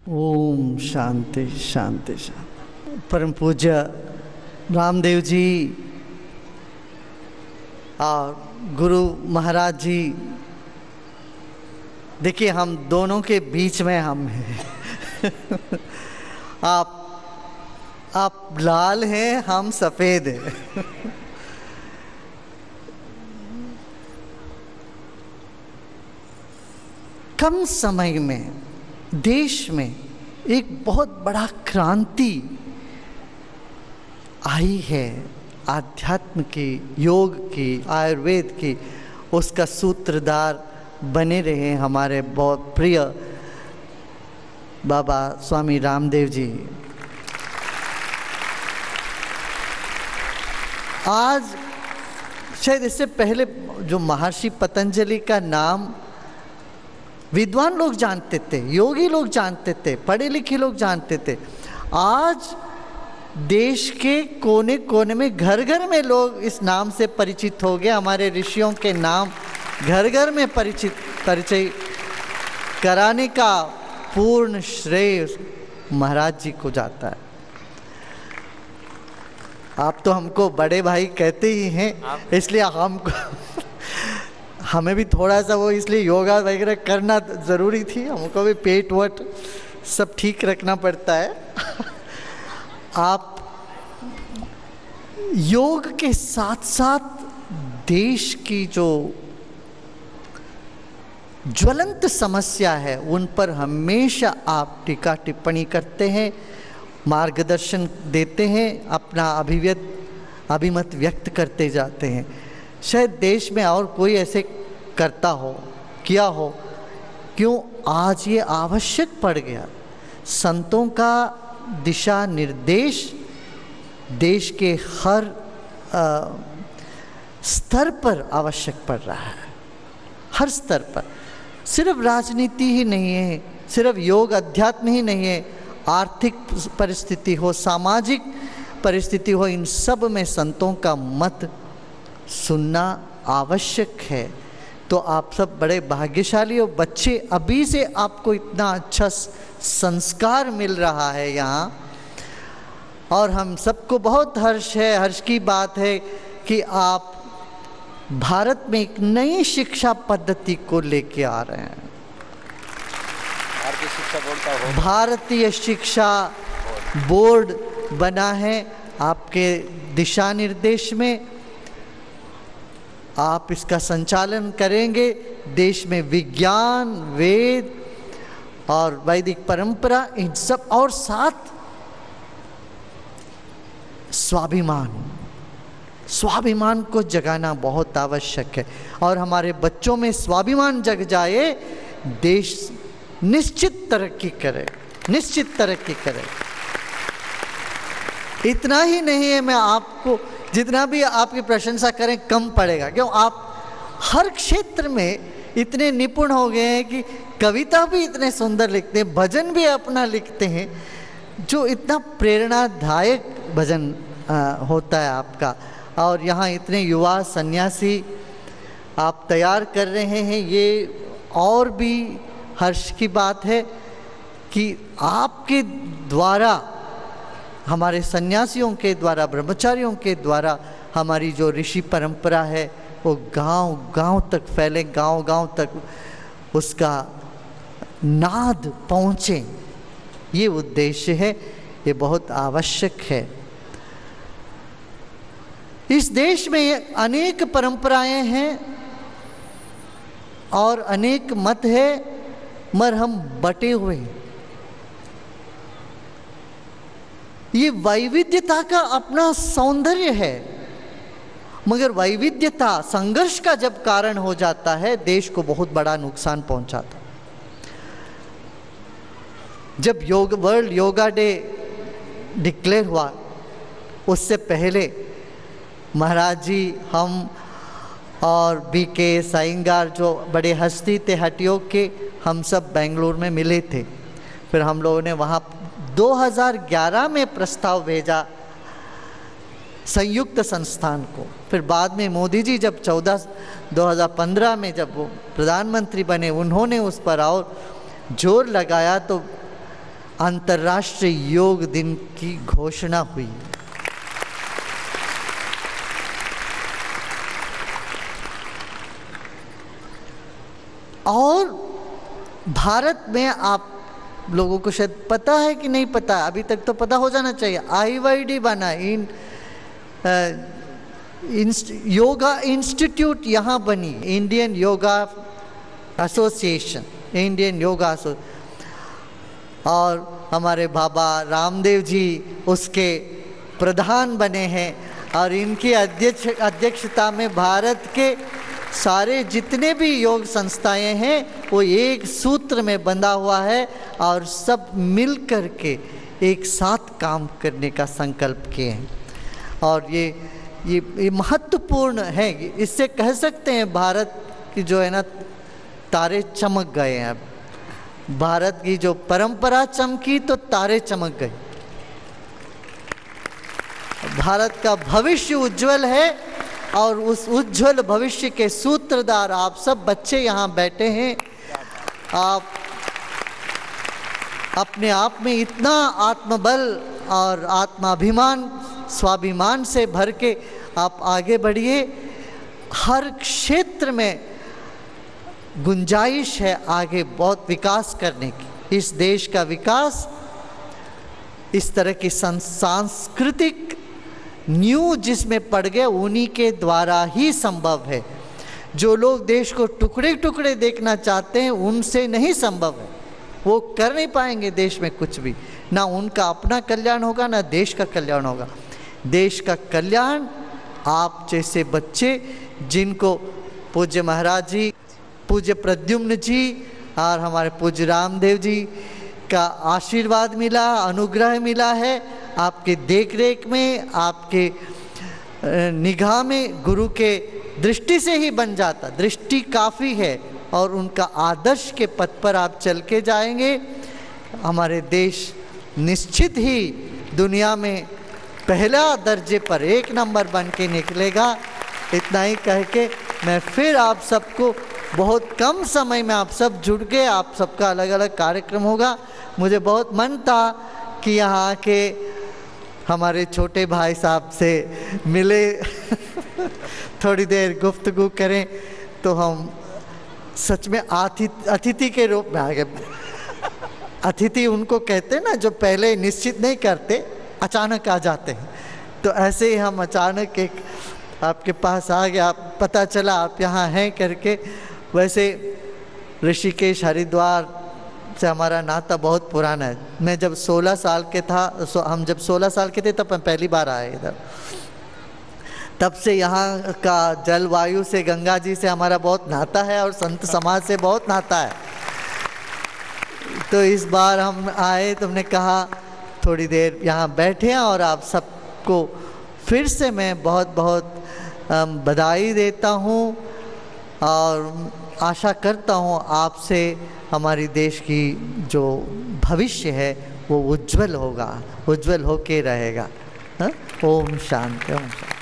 ओम शांति शांति शांति। परम पूज्य रामदेव जी और गुरु महाराज जी, देखिए हम दोनों के बीच में हम हैं। आप लाल हैं, हम सफ़ेद हैं। कम समय में देश में एक बहुत बड़ा क्रांति आई है, आध्यात्म की, योग की, आयुर्वेद की। उसका सूत्रधार बने रहे हमारे बहुत प्रिय बाबा स्वामी रामदेव जी। आज शायद इससे पहले जो महर्षि पतंजलि का नाम विद्वान लोग जानते थे, योगी लोग जानते थे, पढ़े लिखे लोग जानते थे। आज देश के कोने कोने में, घर घर में लोग इस नाम से परिचित हो गए। हमारे ऋषियों के नाम घर घर में परिचय कराने का पूर्ण श्रेय महाराज जी को जाता है। आप तो हमको बड़े भाई कहते ही हैं, इसलिए हमें भी थोड़ा सा वो इसलिए योगा वगैरह करना ज़रूरी थी। हमको भी पेट वट सब ठीक रखना पड़ता है। आप योग के साथ साथ देश की जो ज्वलंत समस्या है उन पर हमेशा आप टीका टिप्पणी करते हैं, मार्गदर्शन देते हैं, अपना अभिमत व्यक्त करते जाते हैं। शायद देश में और कोई ऐसे करता हो, किया हो, क्यों आज ये आवश्यक पड़ गया। संतों का दिशा निर्देश देश के हर स्तर पर आवश्यक पड़ रहा है, हर स्तर पर। सिर्फ राजनीति ही नहीं है, सिर्फ योग अध्यात्म ही नहीं है, आर्थिक परिस्थिति हो, सामाजिक परिस्थिति हो, इन सब में संतों का मत सुनना आवश्यक है। तो आप सब बड़े भाग्यशाली हो, बच्चे अभी से आपको इतना अच्छा संस्कार मिल रहा है यहाँ, और हम सबको बहुत हर्ष है, हर्ष की बात है कि आप भारत में एक नई शिक्षा पद्धति को लेके आ रहे हैं। भारतीय शिक्षा बोर्ड बना है आपके दिशा निर्देश में। आप इसका संचालन करेंगे। देश में विज्ञान, वेद और वैदिक परंपरा, इन सब, और साथ स्वाभिमान को जगाना बहुत आवश्यक है। और हमारे बच्चों में स्वाभिमान जग जाए, देश निश्चित तरक्की करे, निश्चित तरक्की करे। इतना ही नहीं है, मैं आपको जितना भी आपकी प्रशंसा करें कम पड़ेगा, क्यों आप हर क्षेत्र में इतने निपुण हो गए हैं कि कविता भी इतने सुंदर लिखते हैं, भजन भी अपना लिखते हैं, जो इतना प्रेरणादायक भजन होता है आपका। और यहाँ इतने युवा सन्यासी आप तैयार कर रहे हैं, ये और भी हर्ष की बात है कि आपके द्वारा, हमारे सन्यासियों के द्वारा, ब्रह्मचारियों के द्वारा हमारी जो ऋषि परंपरा है वो गांव गांव तक फैले, गांव गांव तक उसका नाद पहुँचे। ये उद्देश्य है, ये बहुत आवश्यक है। इस देश में अनेक परंपराएं हैं और अनेक मत है, मगर हम बटे हुए हैं। ये वैविध्यता का अपना सौंदर्य है, मगर वैविध्यता संघर्ष का जब कारण हो जाता है, देश को बहुत बड़ा नुकसान पहुंचाता है। जब वर्ल्ड योगा डे डिक्लेयर हुआ, उससे पहले महाराज जी, हम और BK साइंगार जो बड़े हस्ती थे हठयोग के, हम सब बेंगलुरु में मिले थे। फिर हम लोगों ने वहाँ 2011 में प्रस्ताव भेजा संयुक्त संस्थान को। फिर बाद में मोदी जी जब 2015 में जब वो प्रधानमंत्री बने, उन्होंने उस पर और जोर लगाया। तो अंतर्राष्ट्रीय योग दिन की घोषणा हुई। और भारत में आप लोगों को शायद पता है कि नहीं पता, अभी तक तो पता हो जाना चाहिए, IYD बना, योगा इंस्टीट्यूट यहाँ बनी, Indian yoga association, Indian yoga और हमारे बाबा रामदेव जी उसके प्रधान बने हैं। और इनकी अध्यक्षता में भारत के सारे जितने भी योग संस्थाएं हैं वो एक सूत्र में बंधा हुआ है और सब मिल कर के एक साथ काम करने का संकल्प किए हैं। और ये महत्वपूर्ण है, इससे कह सकते हैं भारत की जो है ना तारे चमक गए हैं। अब भारत की जो परंपरा चमकी तो तारे चमक गए। भारत का भविष्य उज्जवल है और उस उज्जवल भविष्य के सूत्रधार आप सब बच्चे यहाँ बैठे हैं। आप अपने आप में इतना आत्मबल और आत्माभिमान स्वाभिमान से भर के आप आगे बढ़िए। हर क्षेत्र में गुंजाइश है आगे बहुत विकास करने की। इस देश का विकास इस तरह की सांस्कृतिक न्यू जिसमें पड़ गए उन्हीं के द्वारा ही संभव है। जो लोग देश को टुकड़े टुकड़े देखना चाहते हैं उनसे नहीं संभव है, वो कर नहीं पाएंगे देश में कुछ भी। ना उनका अपना कल्याण होगा ना देश का कल्याण होगा। देश का कल्याण आप जैसे बच्चे जिनको पूज्य महाराज जी, पूज्य प्रद्युम्न जी और हमारे पूज्य रामदेव जी का आशीर्वाद मिला, अनुग्रह मिला है, आपके देख रेख में, आपके निगाह में, गुरु के दृष्टि से ही बन जाता। दृष्टि काफ़ी है और उनका आदर्श के पथ पर आप चल के जाएंगे। हमारे देश निश्चित ही दुनिया में पहला दर्जे पर 1 नंबर बन के निकलेगा। इतना ही कह के मैं फिर आप सबको, बहुत कम समय में आप सब जुड़ गए, आप सबका अलग अलग कार्यक्रम होगा। मुझे बहुत मन था कि यहाँ के हमारे छोटे भाई साहब से मिले थोड़ी देर गुफ्तगू करें, तो हम सच में अतिथि के रूप में आ गए। अतिथि उनको कहते हैं ना जो पहले निश्चित नहीं करते, अचानक आ जाते हैं। तो ऐसे ही हम अचानक एक आपके पास आ गया, आप पता चला आप यहाँ हैं करके। वैसे ऋषिकेश हरिद्वार से हमारा नाता बहुत पुराना है। मैं जब 16 साल के था, हम जब 16 साल के थे तब मैं पहली बार आए इधर। तब से यहाँ का जलवायु से, गंगा जी से हमारा बहुत नाता है और संत समाज से बहुत नाता है। तो इस बार हम आए, तुमने कहा थोड़ी देर यहाँ बैठे और आप सबको फिर से मैं बहुत बहुत बधाई देता हूँ और आशा करता हूँ आपसे हमारी देश की जो भविष्य है वो उज्जवल होगा, उज्जवल होके रहेगा। ओम शांति, ओम शांति।